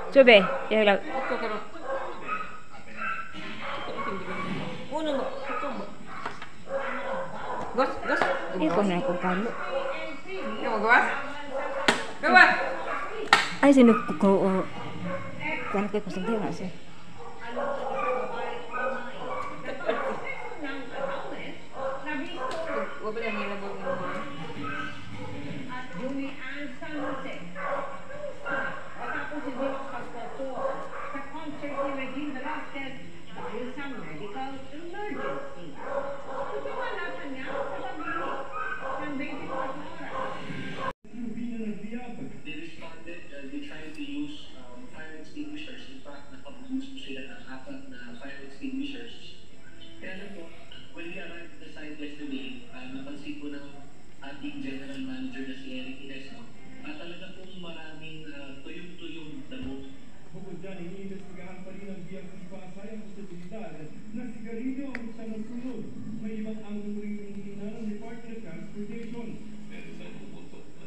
Coba, ya lah. Gas, gas. Ikaw na ako kalo. Ikaw gawas? Gawas. Ay, sino ko kan kay ko sendiri nggak sih? Huwag ba lang nilabog mo? They tried to use fire extinguishers. In fact, nakapag-use po sila ng 4 na fire extinguishers. Kaya lang po, when we arrived at the site yesterday, napansin po ng ating general manager na si Eric Inesno, talaga pong maraming tuyong-tuyong damo. Bukod dyan, iniimbestigahan pa rin ang BFC Pasay ang posibilidad na sigarilyo